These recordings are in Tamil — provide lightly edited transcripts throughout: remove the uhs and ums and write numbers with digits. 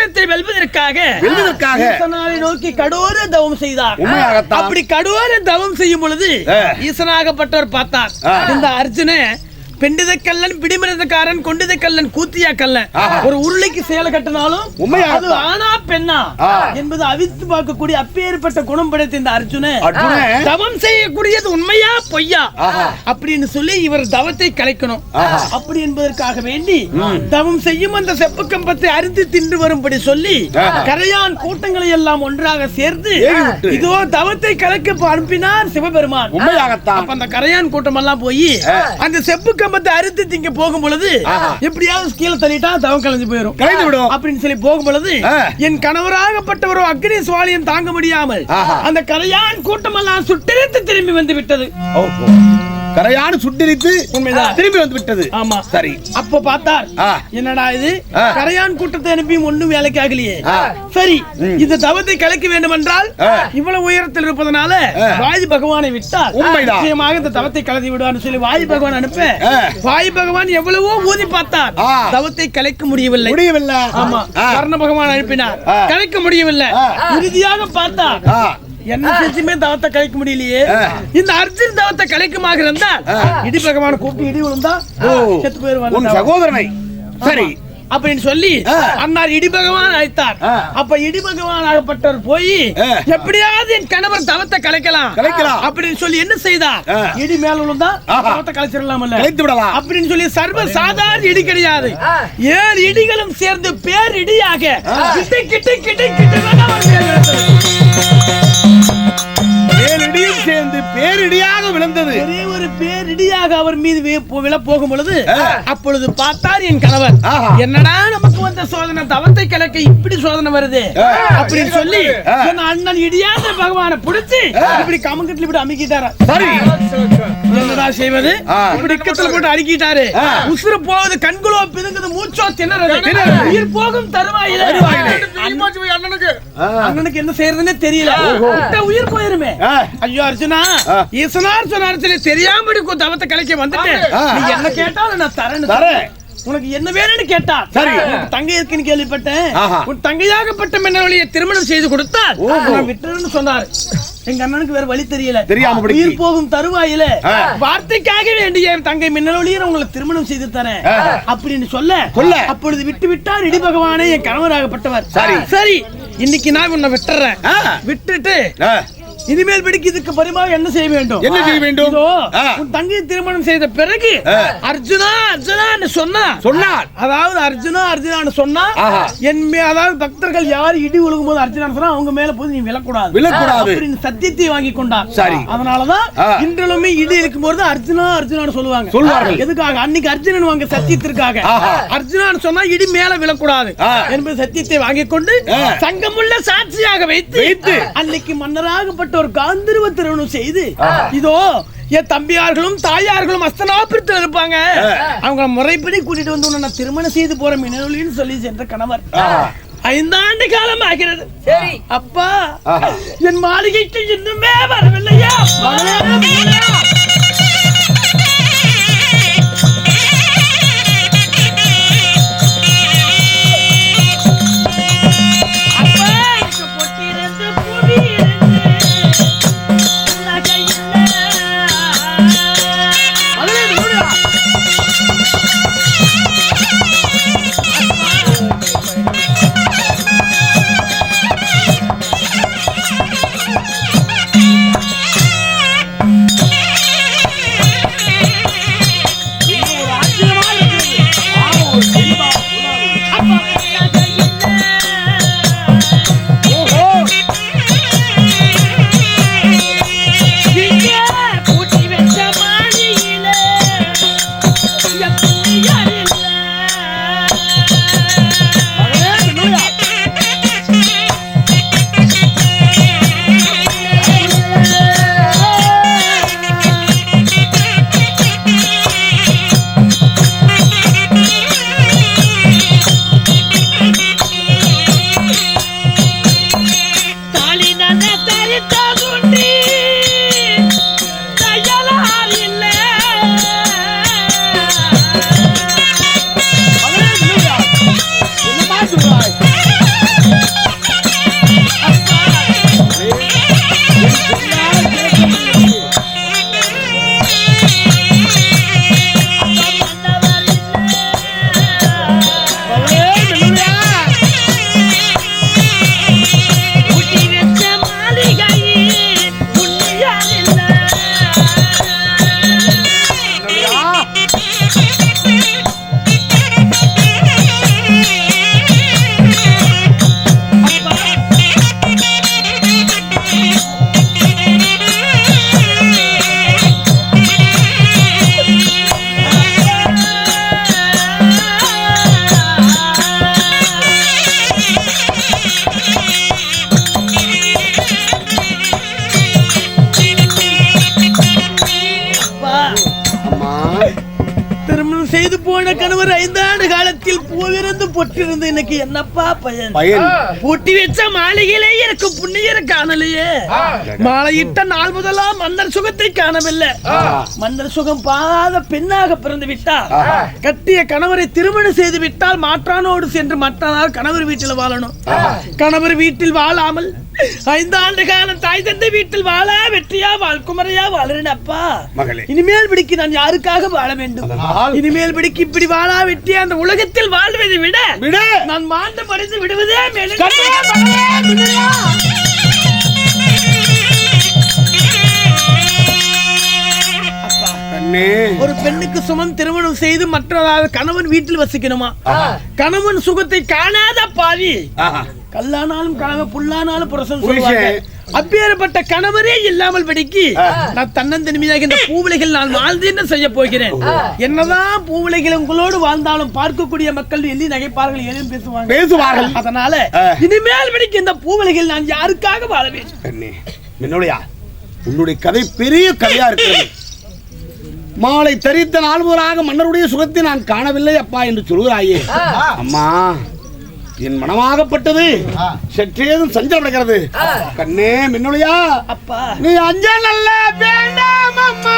உலகத்தை வெல்வதற்காக நோக்கி கடோர தவம் செய்தார். அப்படி கடோர தவம் செய்யும் பொழுது ஈசனாகப்பட்டவர் பார்த்தார், இந்த அர்ஜுன பெண்டித கல்லன், பிடிமரதக்காரன், கொண்டித கல்லன், கூத்தியா கல்லன், ஒரு உருளைக்கு சேலை கட்டினாலும் அது ஆனா பெண்ணா என்பது அவித்து பார்க்கக்கூடிய அப்பேற்பட்ட குணம் படைத்த இந்த அர்ஜுன தவம் செய்யக்கூடியது உண்மையா பொய்யா அப்படின்னு சொல்லி இவர் தவத்தை கலைக்கணும். அப்படி என்பதற்காக வேண்டி தவம் செய்யும் அந்த செப்பு கம்பத்தை அறுத்து தின்று வரும்படி சொல்லி கரையான் கூட்டங்களை எல்லாம் ஒன்றாக சேர்ந்து இதோ தவத்தை கலைக்க அனுப்பினார் சிவபெருமான். அப்ப அந்த கரையான் கூட்டம் எல்லாம் போய் அந்த செப்பு அறுத்து திங்க போகும் பொழுது எப்படியாவது கீழே தள்ளிட்டா தவம் கலைஞ்சு போயிடும் அப்படின்னு சொல்லி போகும் பொழுது என் கணவராகப்பட்டவரோ அக்னி சுவாலியம் தாங்க முடியாமல் அந்த கரையான் கூட்டம் எல்லாம் சுட்டெரித்து திரும்பி வந்து விட்டது. கரையான் சுட்டெரித்து திரும்பி வந்து விட்டது. ஆமா சரி. அப்ப பார்த்தார், என்னடா இது கரையான் கூட்டத்தை அனுப்பி ஒண்ணும் வேலைக்கு ஆகலையே. சரி, இந்த தவத்தை கலைக்க வேண்டும் என்றால் இவ்வளவு உயரத்தில் இருப்பதனால வாயு பகவானை விட்டால் நிச்சயமாக இந்த தவத்தை கலந்து விடுவார் சொல்லி வாயு பகவான் அனுப்ப வாயு பகவான் எவ்வளவோ ஊதி பார்த்தார், தவத்தை கலைக்க முடியவில்லை. ஆமா, கர்ண பகவான் அனுப்பினார், கலைக்க முடியவில்லை. இறுதியாக பார்த்தார் என்ன செஞ்சுமே தவத்தை கலைக்க முடியலையே. இந்த அர்ஜுன் தவத்தை கலைக்குமாக இருந்தால் இடி பகவான் கூப்பிட்டு இடி விழுந்தா செத்து போயிருவாங்க சகோதரனை. சரி அப்படின்னு சொல்லி அன்னார் இடி பகவான் அழைத்தார். அப்ப இடி பகவான் ஆகப்பட்டவர் போய் எப்படியாவது என் கணவர் தவத்தை கலைக்கலாம் அப்படின்னு சொல்லி என்ன செய்தார், இடி மேல விழுந்தா தவத்தை கலைச்சிடலாம் அப்படின்னு சொல்லி சர்வ சாதாரண இடி கிடையாது, 7 இடிகளும் சேர்ந்து பேர் இடியாக கிட்ட கிட்ட கிட்ட கிட்ட சேர்ந்து பேரிடியாக விழுந்தது. ஒரே ஒரு பேரிடியாக அவர் மீது விழ போகும் பொழுது அப்பொழுது பார்த்தார் என் கணவர், என்னடா நமக்கு வந்த சோதனை, தவத்தை கலைக்க இப்படி சோதனை வருது அப்படின்னு சொல்லி அண்ணன் இடியாத பகவானை பிடிச்சி இப்படி கமங்கட்டில் இப்படி அமுக்கிட்டாரு. என்னடா செய்வது, இப்படி இக்கத்துல போட்டு அடிக்கிட்டாரு. உசுறு போகுது, கண்குளோ பிதுங்குது, மூச்சோ திணறது, உயிர் போகும் தருவாயில அண்ணனுக்கு என்ன செய்யறதுன்னு தெரியல, உயிர் போயிருமே. ஐயோ அர்ஜுனா, ஈசனார் சொன்னார் தெரியாம தவத்தை கலைக்க வந்துட்டேன், நீ என்ன கேட்டாலும் நான் தரேன், உனக்கு என்ன வேணும்னு கேட்டா தங்கை இருக்குன்னு கேள்விப்பட்டேன், உன் தங்கையாகப்பட்ட மன்னவழியை திருமணம் செய்து கொடுத்தால் நான் விட்டுறேன்னு சொன்னார். எங்க அண்ணனுக்கு வேற வழி தெரியல, உயிர் போகும் தருவாயில வார்த்தைக்காக வேண்டிய தங்கை மின்னலொழியை உங்களுக்கு திருமணம் செய்து தரேன் அப்படின்னு சொல்ல அப்பொழுது விட்டு விட்டார் இடி பகவானே என் கணவராகப்பட்டவர். சரி, இன்னைக்கு நான் உன்னை விட்டுறேன், விட்டுட்டு இனிமேல் படிக்க இதுக்கு பரிமாக என்ன செய்ய வேண்டும், என்ன செய்ய வேண்டும், உன் தங்கை திருமணம் செய்த பிறகு அர்ஜுனா அர்ஜுனான்னு சொன்னார். அதாவது அர்ஜுனா அர்ஜுனான்னு சொன்னா அதாவது பக்தர்கள் யார் இடி விழுகும் போது அர்ஜுனா சொன்னா அவங்க மேல போது நீ விழக்கூடாது அப்படின்னு சத்தியத்தை வாங்கி கொண்டார். அதனாலதான் இன்றுமே இடி இருக்கும் போது அர்ஜுனா அர்ஜுனான்னு சொல்லுவாங்க. எதுக்காக, அன்னைக்கு அர்ஜுனன் வாங்க சத்தியத்திற்காக. அர்ஜுனான்னு சொன்னா இடி மேல விழக்கூடாது என்பது சத்தியத்தை வாங்கி கொண்டு சங்கமுள்ள சாட்சியாக வைத்து அன்னைக்கு மன்னராகப்பட்ட ஒரு காந்தர்வ திருமணம் செய்து இதோ என் தம்பியார்களும் தாயார்களும் அஸ்தனாபுரத்தில் இருப்பாங்க, அவங்க முறைப்படி கூட்டிட்டு வந்து உன்னை நான் திருமணம் செய்து போற மின்னொலின்னு சொல்லி சென்ற கணவர் 5 ஆண்டு காலம் ஆகிறது. அப்பா என் மாளிகைக்கு இன்னுமே வரவில்லையா? திருமணம் செய்து போன கணவர் 5 ஆண்டு காலத்தில் பூவிருந்து பொட்டிருந்து இன்னைக்கு என்னப்பா பயன்? பூட்டி வச்ச மாளிகையிலே இருக்கும் புண்ணியரை காணலையே. மாலையிட்ட நாள் முதலாம் மன்னர் சுகத்தை காணவில்லை. மன்னர் சுகம் பாத பெண்ணாக பிறந்து விட்டால், கட்டிய கணவரை திருமணம் செய்து விட்டால் மாற்றானோடு சென்று மற்றனால் கணவர் வீட்டில் வாழணும். கணவர் வீட்டில் வாழாமல் 5 ஆண்டு காலம் தாய் தந்தை வீட்டில் வாழ வெற்றியா வாழ்குமரையா வாழறேனப்பா. இனிமேல் பிடிக்கு நான் யாருக்காக வாழ வேண்டும்? இனிமேல் பிடிக்கு இப்படி வாழா வெற்றியா அந்த உலகத்தில் வாழ்வதை விட நான் மாண்டு மறைந்து விடுவதே மேலே. ஒரு பெண்ணுக்கு சுமம் திருமணம் செய்து மற்றதாவது கணவன் வீட்டில் வசிக்கணுமா? கணவன் சுகத்தை காணாத பாவி கல்லானாலும் கனவு புல்லானாலும் புரசம் சொல்லுவாங்க. அப்பேற்பட்ட கணவரே இல்லாமல் படிக்கு நான் தன்னந்தனிமையாக இந்த பூவிலைகள் நான் வாழ்ந்து செய்ய போகிறேன். என்னதான் பூவிலைகள் உங்களோடு வாழ்ந்தாலும் பார்க்கக்கூடிய மக்கள் எள்ளி நகைப்பார்கள், ஏதும் பேசுவார்கள். அதனால இனிமேல் படிக்க இந்த பூவிலைகள் நான் யாருக்காக வாழவேன்? உன்னுடைய கதை பெரிய கதையா இருக்கிறது. மாலை தரித்த நாள் முதலாக மன்னருடைய சுகத்தை நான் காணவில்லை அப்பா என்று சொல்கிறாயே. அம்மா, என் மனமாகப்பட்டது சற்றேதும் சஞ்சலம் அடைகிறது. கண்ணே மின்னொழியா, அப்பா நீ அஞ்ச நல்ல வேண்டாம் அம்மா.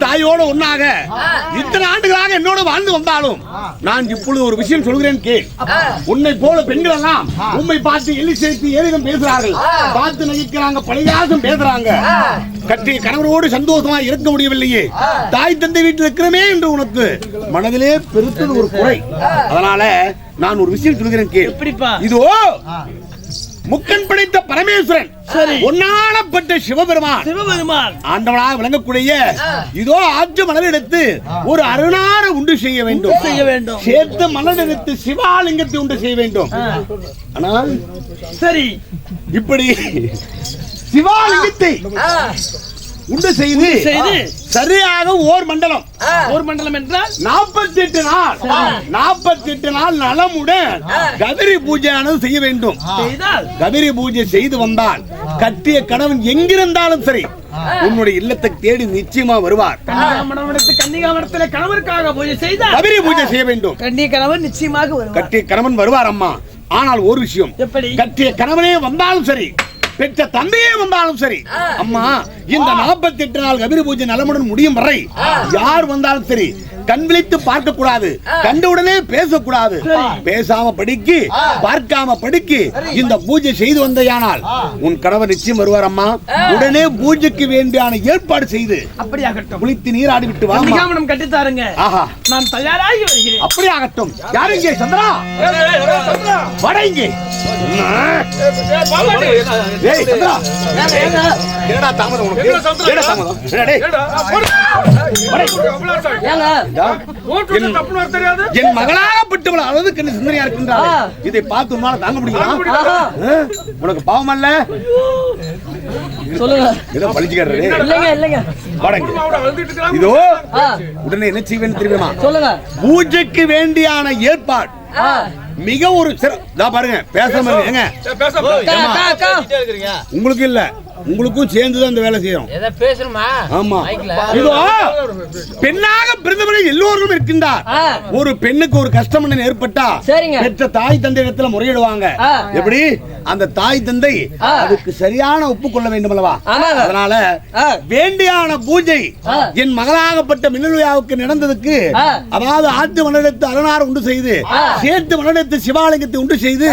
தாயோடு ஒன்னாக இத்தனை ஆண்டுகளாக என்னோடு வாழ்ந்து வந்தாலும் நான் இப்பொழுது ஒரு விஷயம் சொல்கிறேன் கேள். உன்னை போல பெண்கள் எல்லாம் உண்மை பார்த்து எள்ளி சேர்த்து ஏறிடம் பேசுறார்கள், பார்த்து நகைக்கிறாங்க, பழையாசம் பேசுறாங்க. கட்டிய கணவரோடு சந்தோஷமா இருக்க முடியவில்லையே, தாய் தந்தை வீட்டில் இருக்கிறமே என்று உனக்கு மனதிலே பெருத்தது ஒரு குறை. அதனால நான் ஒரு விஷயம் சொல்கிறேன் கேள். இதோ முக்கன் படைத்த பரமேஸ்வரன், ஒன்னானப்பட்ட சிவபெருமான் ஆண்டவனாக விளங்கக்கூடிய இதோ ஆற்று மலர் எடுத்து ஒரு அருணார உண்டு செய்ய வேண்டும். சேர்த்து மலர் எடுத்து சிவாலிங்கத்தை உண்டு செய்ய வேண்டும். ஆனால் சரி, இப்படி சிவாலிங்கத்தை உண்டு செய்து சரியாக ஓர் மண்டலம் என்றால் 48 நாள் நலமுடன் கதிரி பூஜையானது செய்ய வேண்டும். கதிரி பூஜை செய்து வந்தால் கட்டிய கணவன் எங்கிருந்தாலும் சரி உன்னுடைய இல்லத்துக்கு தேடி நிச்சயமா வருவார். கன்னிகாமடத்தில் கணவருக்காக பூஜை செய்தால் கதிரி பூஜை செய்ய வேண்டும். கட்டிய கணவன் நிச்சயமாக வருவார். கட்டிய கணவன் வருவார் அம்மா. ஆனால் ஒரு விஷயம், கட்டிய கணவனே வந்தாலும் சரி, பெற்ற தந்தையே வந்தாலும் சரி, அம்மா இந்த 48 நாள் கபிரி பூஜை நலமுடன் முடியும் வரை யார் வந்தாலும் சரி கண் விழித்து பார்க்க கூடாது, கண்டவுடனே பேசக்கூடாது. பேசாம படிக்கு, பார்க்காம படிக்கு இந்த பூஜை செய்து வந்தையானால் உன் கணவர் நிச்சயம் வருவார் அம்மா. உடனே பூஜைக்கு வேண்டியான ஏற்பாடு செய்து அப்படியாகட்டும், குளித்து நீராடி விட்டு வா. கன்னிகாமடம் கட்டித்தாருங்க. ஆஹா, நான் தயாராகி வருகிறேன். அப்படியாகட்டும். யாரு இங்கே? சந்திரா, வட இங்கே. ஏய் சந்திரா, என்னடா தாமதம் உனக்கு? என்னடா தாமதம்? ஏங்க என் மகளாகப்பட்டவள் அளவு கண்ணு சிந்தனையா இருக்கின்றாள். இதை பார்த்து உன்னால தாங்க முடியுமா? உனக்கு பாவம் அல்ல? சொல்லுங்க. ஏதோ பழிச்சுக்காரரே. இல்லைங்க. இதோ உடனே என்ன செய்வேன்னு தெரியுமா? சொல்லுங்க. பூஜைக்கு வேண்டியான ஏற்பாடு மிக ஒரு பாருங்க பேசாம ஏங்க உங்களுக்கு இல்ல உங்களுக்கும் சேர்ந்துதான் இந்த வேலை செய்யறோம். ஆமா இதோ பெண்ணாக பிறந்தவரை எல்லோரும் இருக்கின்றார். ஒரு பெண்ணுக்கு ஒரு கஷ்டம் ஏற்பட்டா பெற்ற தாய் தந்தை இடத்துல முறையிடுவாங்க. எப்படி அந்த தாய் தந்தை அதுக்கு சரியான ஒப்புக்கொள்ள வேண்டும் அல்லவா? அதனால வேண்டியான பூஜை என் மகளாகப்பட்ட மின்னலுயாவுக்கு நடந்ததுக்கு, அதாவது ஆத்து மண்டலத்து அரணார் உண்டு செய்து சேர்த்து மண்டலத்து சிவாலயத்தை உண்டு செய்து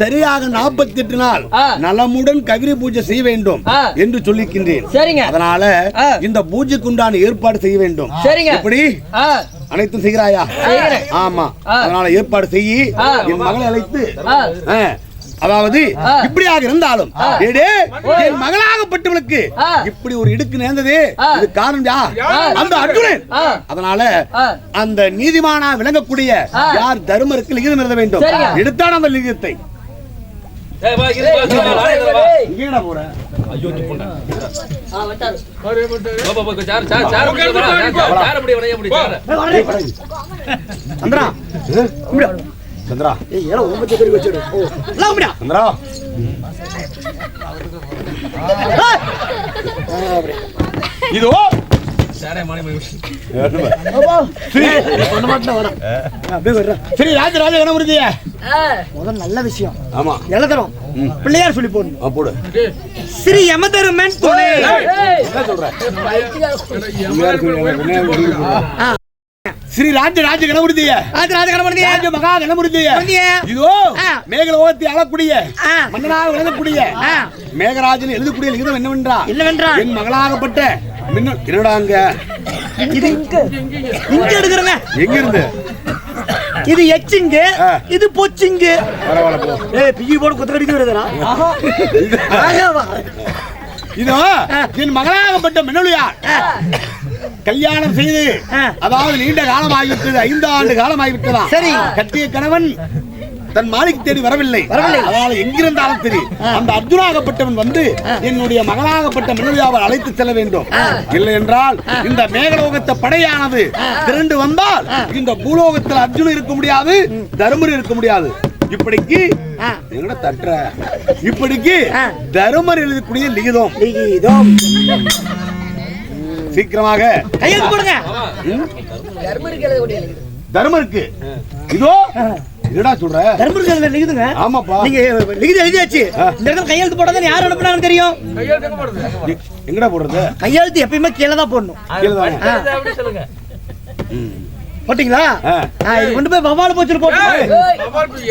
சரியாக 48 நாள் நலமுடன் கவிரி பூஜை செய்ய வேண்டும் என்று சொல்லிக்கின்றேன். அதனால இந்த பூஜைக்கு உண்டான ஏற்பாடு செய்ய வேண்டும். எப்படி அனைத்தும் செய்கிறாயா? ஆமா. அதனால ஏற்பாடு செய்யி என் மகளை அழைத்து, அதாவது இப்படியாக இருந்தாலும் என் மகளாகப்பட்டவளுக்கு இப்படி ஒரு இடுக்கு நேர்ந்தது இது காரணம் அந்த அர்ஜுனன். அதனால அந்த நீதிமானா விளங்கக்கூடிய யார் தர்மருக்கு லிகிதம் எழுத வேண்டும். எடுத்தான் அந்த லிகிதத்தை சந்திரா இதோ ஸ்ரீ ராஜராஜ கணபதியே முதல் நல்ல விஷயம். ஆமா எழுதுறோம். பிள்ளையார் சொல்லி போடணும். போடு. ஸ்ரீ யமதர்மன் துணை. என்ன சொல்ற? ஸ்ரீ ராஜராஜ கணபதியே ராஜ மகா கணபதியே இதோ மேகலோகத்தை ஆளக்கூடிய மன்னனாக விளங்கக்கூடிய மேகராஜன் எழுதக்கூடிய லிகிதம் என்னவென்றால் என் மகளாகப்பட்ட என்னடாங்க இது இங்க எடுக்கிறங்க. எங்க இருந்து? இது எச்சிங்க, இது பொச்சிங்க. ஏய் பிஜி போடு குத்தடிக்கு வருதுடா. இதோ என் மகளாகப்பட்ட மின்னலுயார் கல்யாணம் செய்து, அதாவது நீண்ட காலம் ஆகிவிட்டது, 5 ஆண்டு காலம் ஆகிவிட்டதா. சரி. கட்டிய கணவன் தன் மாளிகை தேடி வரவில்லை. அதனால எங்கிருந்தாலும் சரி அந்த அர்ஜுனாகப்பட்டவன் வந்து என்னுடைய மகளாகப்பட்ட மின்னலுயாவை அழைத்து செல்ல வேண்டும். இல்லை என்றால் இந்த மேகலோகத்தை படையானது திரண்டு வந்தால் இந்த பூலோகத்தில் அர்ஜுனன் இருக்க முடியாது, தர்மர் இருக்க முடியாது. இப்படிக்கு தட்டுற இப்படிக்கு தர்மர் எழுதக்கூடிய லிகிதம் சீக்கிரமாக கையெழுத்து போடுங்க. தர்மருக்கு இதோ என்னடா சொல்ற? தர்மருக்கு லிகிதுங்க. ஆமாப்பா. நீங்க லிகிது எழுதியாச்சு. இந்த இடத்துல கையெழுத்து போடாதன்னு யார் அனுப்புனாங்கன்னு தெரியும். எங்கடா போடுறது? கையெழுத்து எப்பயுமே கீழே தான் போடணும். சொல்லுங்க. போட்டீங்களா? இது கொண்டு போய் வவால் போச்சு போட்டு.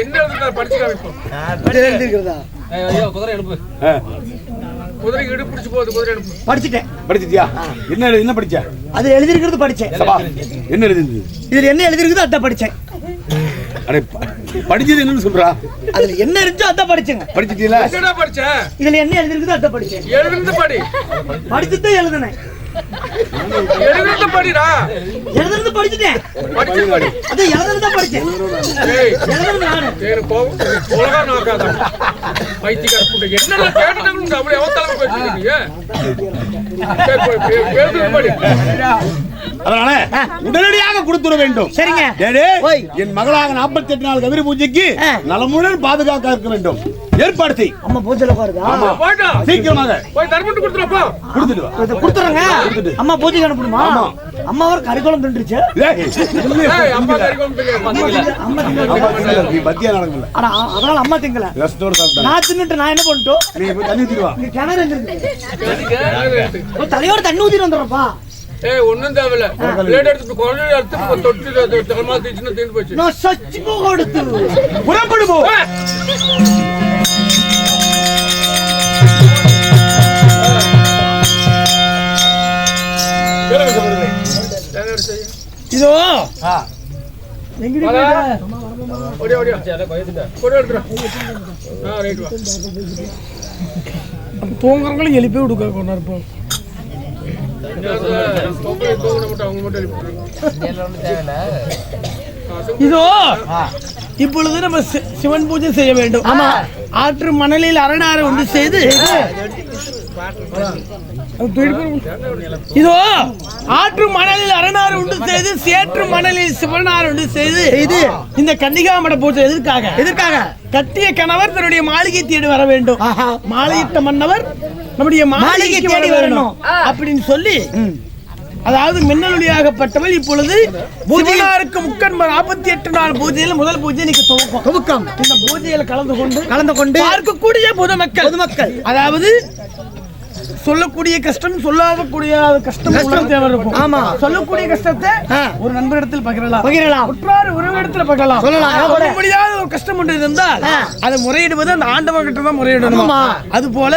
என்ன எழுதுறா படிச்சு காமிப்போம். எழுதிக்கிறதா? ஐயோ குதிரை எடுப்பு. குதிரை இடுப்பு பிடிச்சு போகுது. குதிரை எடுப்பு. படிச்சிட்டேன். படிச்சிட்டியா? என்ன படிச்ச? அது எழுதிருக்கிறது படிச்சேன். என்ன எழுதிருந்தது? இதுல என்ன எழுதிருக்குதோ அதான் படிச்சேன். அடே படிச்சது என்னன்னு சொல்றா? அதுல என்ன இருந்துச்சோ அதான் படிச்சேங்க. படிச்சிட்டீங்களா? என்னடா படிச்ச? இதுல என்ன எழுதிருக்குதோ அதான் படிச்சேன். எழுதுறது படி. படிச்சிட்டே எழுதுனேன். எழுதுறது படிடா. எழுதுறது படிச்சிட்டேன். படிச்சு படி. அது எழுதுறத படிச்சேன். ஏய் எழுதுறது நானு. ஏறு போ. உலக நாக்காத. பைத்தியக்கார புண்டை. என்னடா கேட்டனங்க அப்படியே அவதலமா பேசிட்டீங்க. சரி போய் எழுதுறது படி. அதனால உடனடியாக கொடுத்துட வேண்டும். சரிங்க. என் மகளாக 48 நாள் கவிரி பூஜைக்கு நலமுடன் பாதுகாக்க இருக்க வேண்டும். ஏற்பாடு செய். அம்மா பூஜைல உட்காருதா? ஆமா. போடா. சீக்கிரமாக போய் தர்மட்டு கொடுத்துறப்பா. கொடுத்துட்டு வா. கொடுத்துறங்க. அம்மா பூஜைக்கு அனுப்புமா? அம்மா ஒரு கறிக்குழம்பு தின்றுச்சு. ஏய் அம்மா கறிக்குழம்பு திங்கல. அம்மா நீ பத்தியா நடக்கல. அட அதனால அம்மா திங்கல. ரெஸ்டோர சாப்பிட்டா. நான் தின்னுட்டு நான் என்ன பண்ணிட்டோம்? நீ போய் தண்ணி ஊத்திட்டு வா. நீ கிணறு எங்க இருக்கு? ஒரு தலையோட தண்ணி ஊத்திட்டு வந்துறப்பா. ஏய் ஒண்ணும் தேவையில்ல. பிளேட் எடுத்து கொண்டு எடுத்து தொட்டு தலமா தீச்சுனா தீந்து போச்சு. நான் சச்சி கொடுத்து புறப்படு போ. இதோ எங்கடி ஓடியா ஓடியா கொடு எடுத்துடா. ரைட் வா. தூங்குறவங்களும் எழுப்பி விடுக்க கொண்டாரு போ. பொம்பளை தூங்க மாட்டாங்க. அவங்க மட்டும் இதோ இப்பொழுது நம்ம சிவன் பூஜை செய்ய வேண்டும். ஆமா, ஆற்று மணலில் அரணாறு உண்டு செய்து இதோ ஆற்று மணலில் அரணாறு உண்டு செய்து சேற்று மணலில் சிவனாறு உண்டு செய்து இந்த கன்னிகாமட பூஜை எதற்காக கட்டிய கணவர் தன்னுடைய மாளிகை தேடி வர வேண்டும். மாலையிட்ட மன்னவர் நம்முடைய மாளிகை தேடி வரணும் அப்படின்னு சொல்லி, அதாவது மின்னலொளியாகப்பட்டவள் இப்பொழுது பூஜையாருக்கு முக்கன் 48 நாள் பூஜையில முதல் பூஜை இன்னைக்கு துவக்கம். இந்த பூஜையில கலந்து கொண்டு பார்க்கக்கூடிய பொதுமக்கள், அதாவது சொல்லக்கூடிய கஷ்டம் சொல்லாதக்கூடிய கஷ்டம் இருக்கும். ஆமா, சொல்லக்கூடிய கஷ்டத்தை ஒரு நண்பரிடத்தில் பகிரலாம், உற்றார் உறவிடத்தில் பகிரலாம். சொல்ல முடியாத ஒரு கஷ்டம் ஒன்று இருந்தால் அதை முறையிடுவது அந்த ஆண்டவன் கிட்ட தான் முறையிடணும். அது போல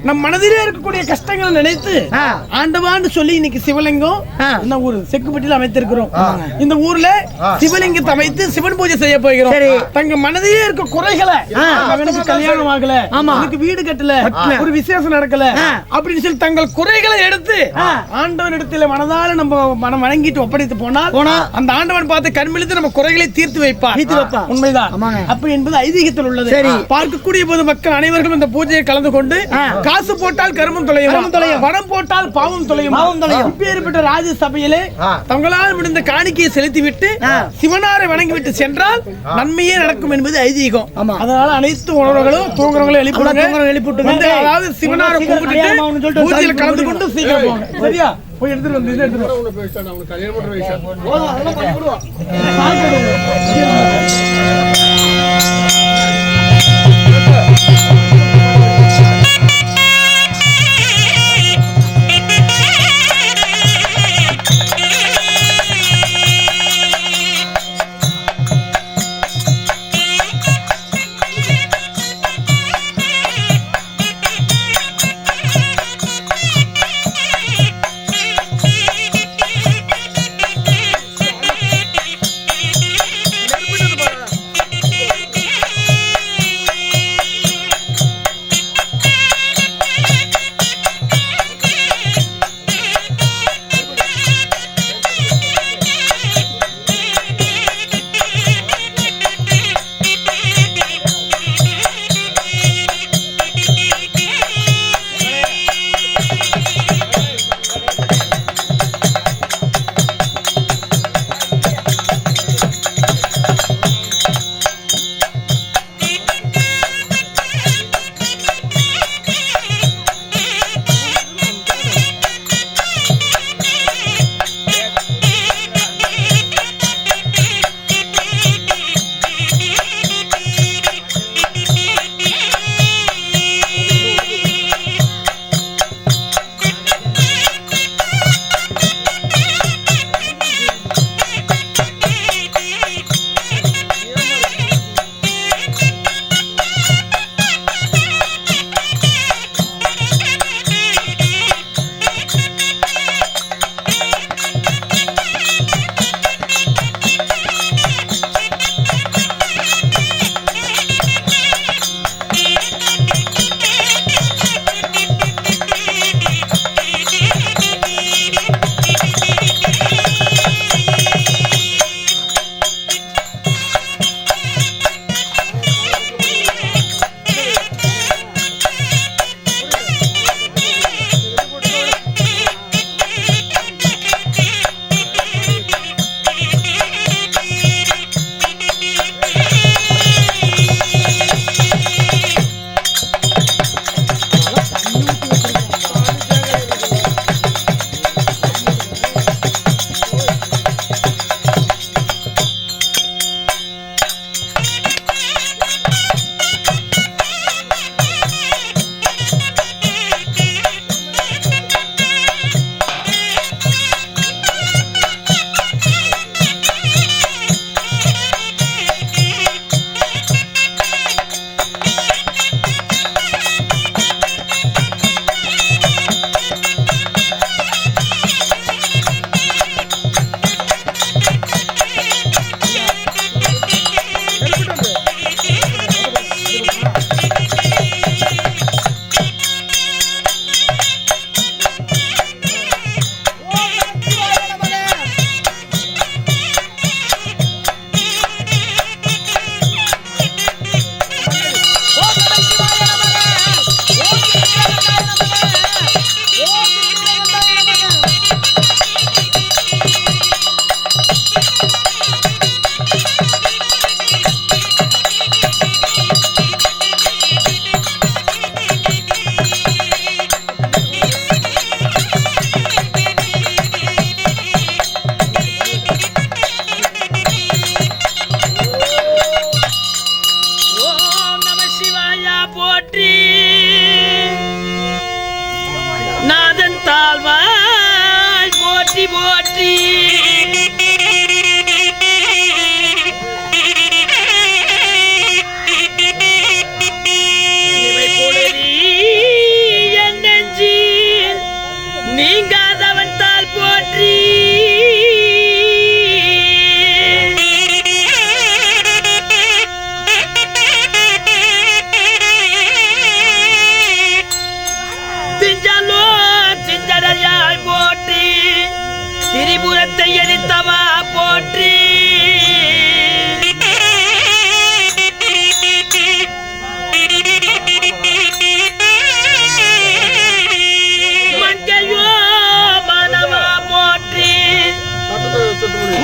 நம் மனதிலே இருக்கக்கூடிய கஷ்டங்களை நினைத்து ஆண்டவான்னு சொல்லி இன்னைக்கு சிவலிங்கம் இந்த ஊர் செக்குப்பட்டியில் அமைத்திருக்கிறோம். இந்த ஊர்ல சிவலிங்கத்தை அமைத்து சிவன் பூஜை செய்ய போகிறோம். தங்க மனதிலே இருக்க குறைகளை, எனக்கு கல்யாணம் ஆகல, எனக்கு வீடு கட்டல, ஒரு விசேஷம் நடக்கல அப்படின்னு சொல்லி தங்கள் குறைகளை எடுத்து ஆண்டவன் இடத்துல மனதால நம்ம மனம் வணங்கிட்டு ஒப்படைத்து போனால் அந்த ஆண்டவன் பார்த்து கண்மிழித்து நம்ம குறைகளை தீர்த்து வைப்பார். உண்மைதான். அப்படி என்பது ஐதீகத்தில் உள்ளது. பார்க்கக்கூடிய போது மக்கள் அனைவரும் இந்த பூஜையை கலந்து கொண்டு காசு போட்டால் கருமம் தொலையும், பணம் போட்டால் பாவம் தொலையும். இப்பேற்பட்ட ராஜ சபையிலே தங்களால் முடிந்த காணிக்கையை செலுத்திவிட்டு சிவனாரை வணங்கிவிட்டு சென்றால் நன்மையே நடக்கும் என்பது ஐதீகம். அதனால அனைத்து உணர்வுகளும் தூங்குறவங்களும் எழுப்பிவிட்டு, அதாவது சிவனாரை கூப்பிட்டு பூஜையில கலந்து கொண்டு சீக்கிரம் போங்க. சரியா? போய் எடுத்துட்டு வந்து கல்யாணம் பண்ற வயசா அதெல்லாம் பண்ணி விடுவோம். திரிபுரத்தை எரித்தவா போற்றி மங்கையோ மனவா போற்றி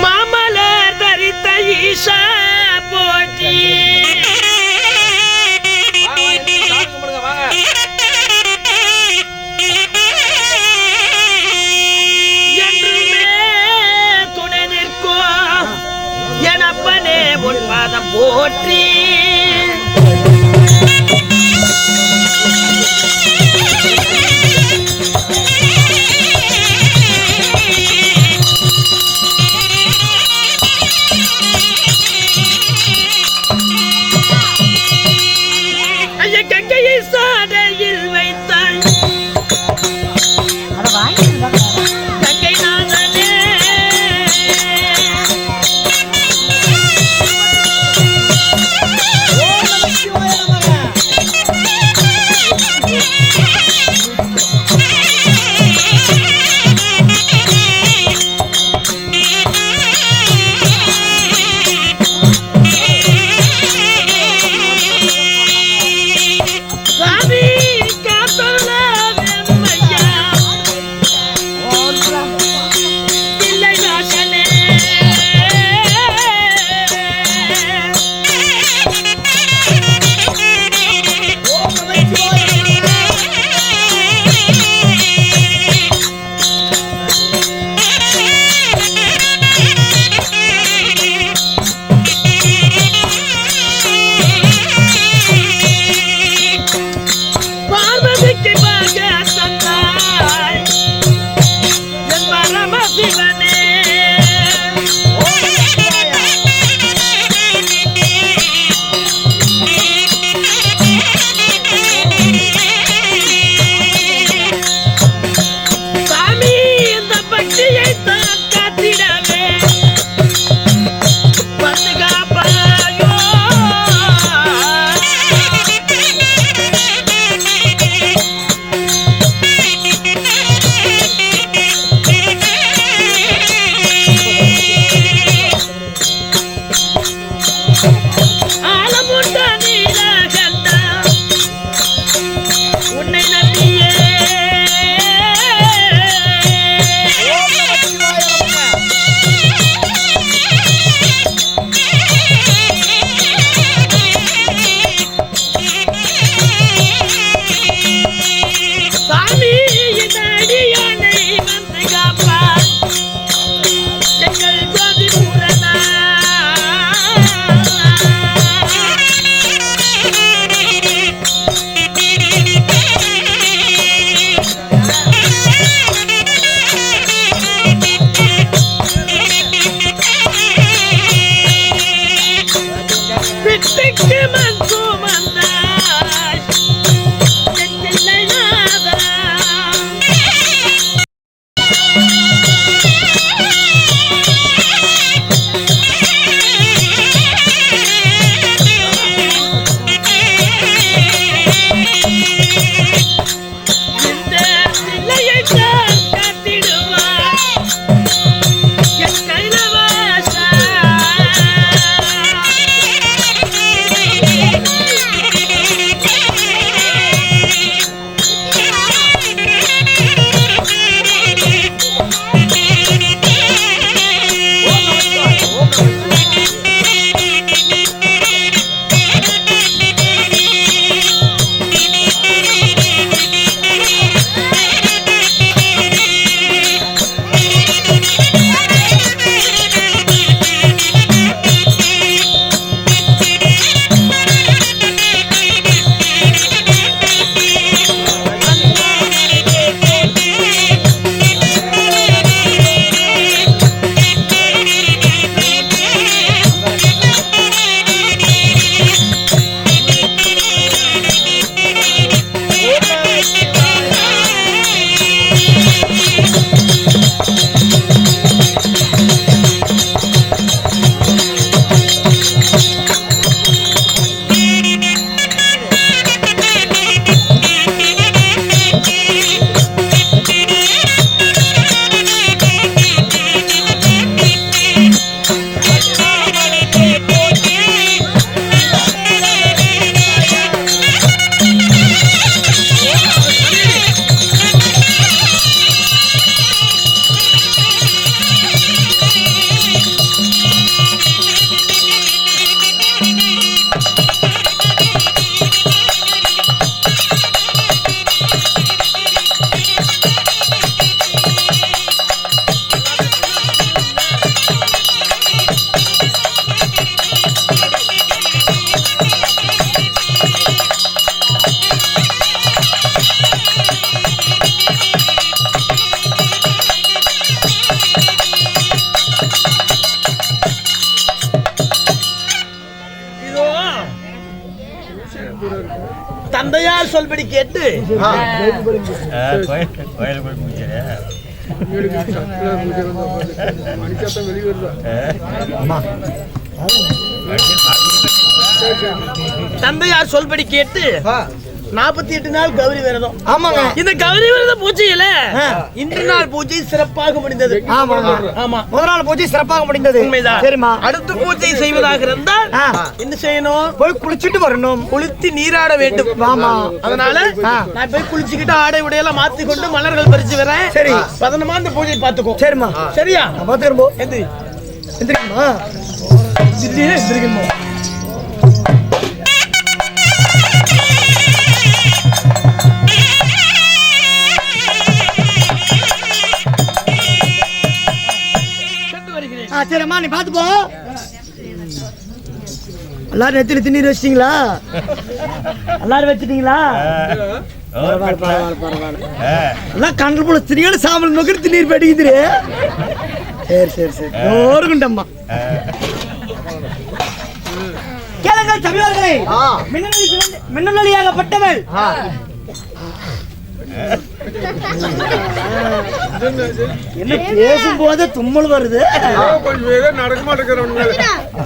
மாமலர் தரித்த ஈஷா போற்றி பாதம் போற்றி ஐய கங்கையை சாடையில் வைத்தாள் கங்கை நாதனே சொல்படி கேட்டு தந்தையார் சொல்படி கேட்டு 48 நாள் கௌரி விரதம். ஆமாங்க. இந்த கௌரி விரத பூஜையில இன்று நாள் பூஜை சிறப்பாக முடிந்தது. ஆமா. முதல் நாள் பூஜை சிறப்பாக முடிந்தது. உண்மைதான். சரிமா. அடுத்த பூஜை செய்வதாக இருந்தால் என்ன செய்யணும்? போய் குளிச்சுட்டு வரணும். குளித்து நீராட வேண்டும். ஆமா. அதனால நான் போய் குளிச்சுக்கிட்டு ஆடை உடையெல்லாம் மாத்தி கொண்டு மலர்கள் பறிச்சு வரேன். சரி. பதனமா இந்த பூஜை பாத்துக்கோ. சரிமா. சரியா? பாத்துக்கிறோம். எந்திரிக்கணுமா? எந்திரிக்கணுமா? சரிம்மா, நீ பாத்து போ. எல்லாரும் நெத்தில திண்ணீர் வச்சிட்டீங்களா? எல்லாரும் வச்சிட்டீங்களா? எல்லாம் கண்கள் போல திரியான சாம்பல் நோக்கி திண்ணீர் படிக்குது. சரி ஓருகுண்டம்மா. கேளுங்கள் சபையோர்களே, மின்னலியாகப்பட்டவள் என்ன பேசும்போது தும்மல் வருது. நடக்க மாட்டேங்கிறவங்க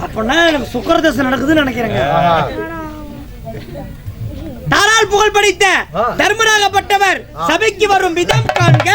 அப்படின்னா எனக்கு சுக்கரதசை நடக்குதுன்னு நினைக்கிறேங்க. தாராள் புகழ் படித்த தர்மராகப்பட்டவர் சபைக்கு வரும் விதம் காண்க.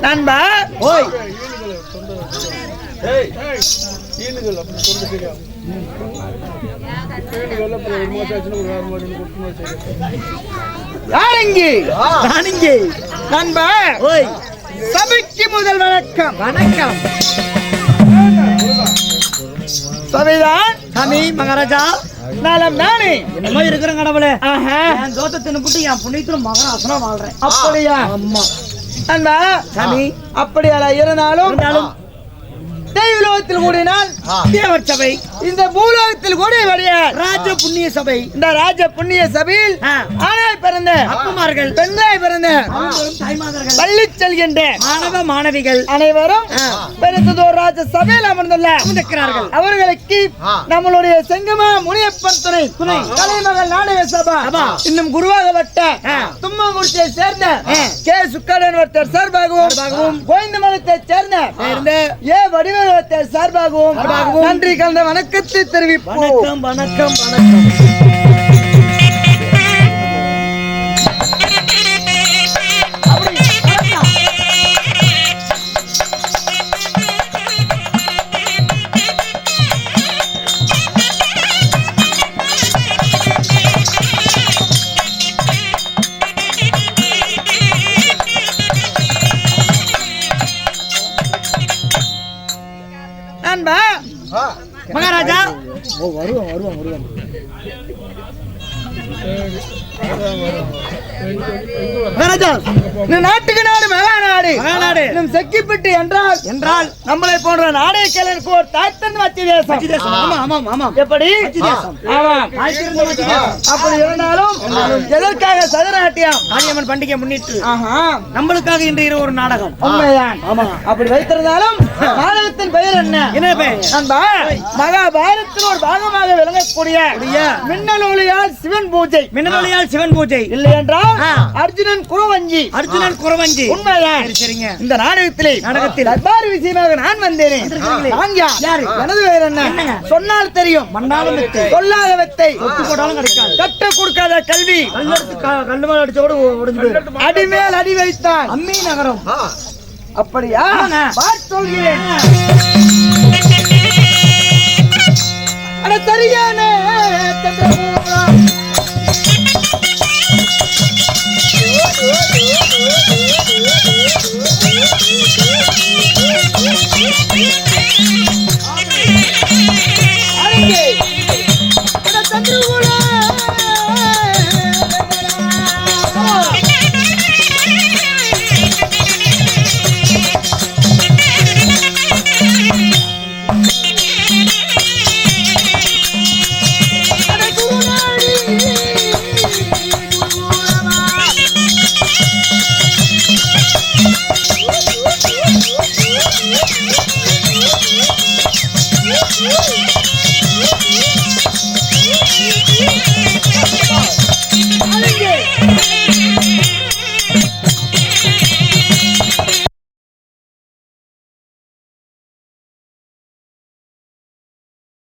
நண்பா ஓய் நண்பா ஓய் சபைக்கு முதல் வணக்கம். வணக்கம் சபைதான் சாமி மகாராஜா நலம் நானே என்னமோ இருக்கிற கடவுளே என் தோத்த தின்னுபிட்டு என் புண்ணியத்துல மகராசனா வாழ்றேன். அப்படியா? அம்மா அண்ணா சாமி அப்படியா இருந்தாலும் தெய்வலோகத்தில் கூடினால் தேவர் சபை, இந்த பூலோகத்தில் கூடிய ராஜ புண்ணிய சபை. இந்த ராஜ புண்ணிய சபையில் ஆணாய் பிறந்த அப்பமார்கள், பெண்ணாய் பிறந்த பள்ளி செல்கின்ற மாணவ மாணவிகள் அனைவரும் பெருந்ததோர் ராஜ சபையில் அமர்ந்துள்ளார்கள். அவர்களுக்கு நம்மளுடைய செங்கமா முனியப்பன் துணை கலைமகள் நாடக சபா இன்னும் குருவாகப்பட்ட தும்மங்குறிச்சியை சேர்ந்த கே சுக்கரன் ஒருத்தர் சார்பாகவும் கோயந்தமலத்தை சேர்ந்த ஏ வடிவ சார்பாகவும் நன்றி கலந்த வணக்கத்தை தெரிவிப்போம். வணக்கம் வணக்கம் வணக்கம். மகாராஜா வருவோம் மகாராஜா நாட்டுக்கு நாடு மகாநாடு நம் செக்கிப்பட்டு என்றால் நம்மளை போன்ற நாடே கேளனுக்கு ஒரு தாய்த்தன் வச்சு தேசம். எப்படி அப்படி இருந்தாலும் எதற்காக சதுராட்டியம் ஆரியம்மன் பண்டிகை முன்னிட்டு நம்மளுக்காக இன்று இரவு ஒரு நாடகம். உண்மைதான். அப்படி வைத்திருந்தாலும் நாடகத்தின் பெயர் என்ன பெயர்? மகாபாரதத்தில் ஒரு பாகமாக விளங்கக்கூடிய மின்னலொளியால் சிவன் பூஜை. மின்னலொளியால் சிவன் பூஜை இல்லை என்றால் அர்ஜுனன் குறவஞ்சி. உண்மைதான். சரிங்க. இந்த நாடகத்தில் அபார விஷயமாக நான் வந்தேன். எனது பெயர் என்ன? சொன்னால் தெரியும், மண்ணாலும் சொல்லாத வெத்தை போட்டாலும் கிடைக்காது. கட்ட கொடுக்காத கல்வி கல்லு மேல் அடிச்சோடு அடிமேல் அடி வைத்தான் அம்மி நகரம். அப்படியா? சொல்கிறேன். சரியான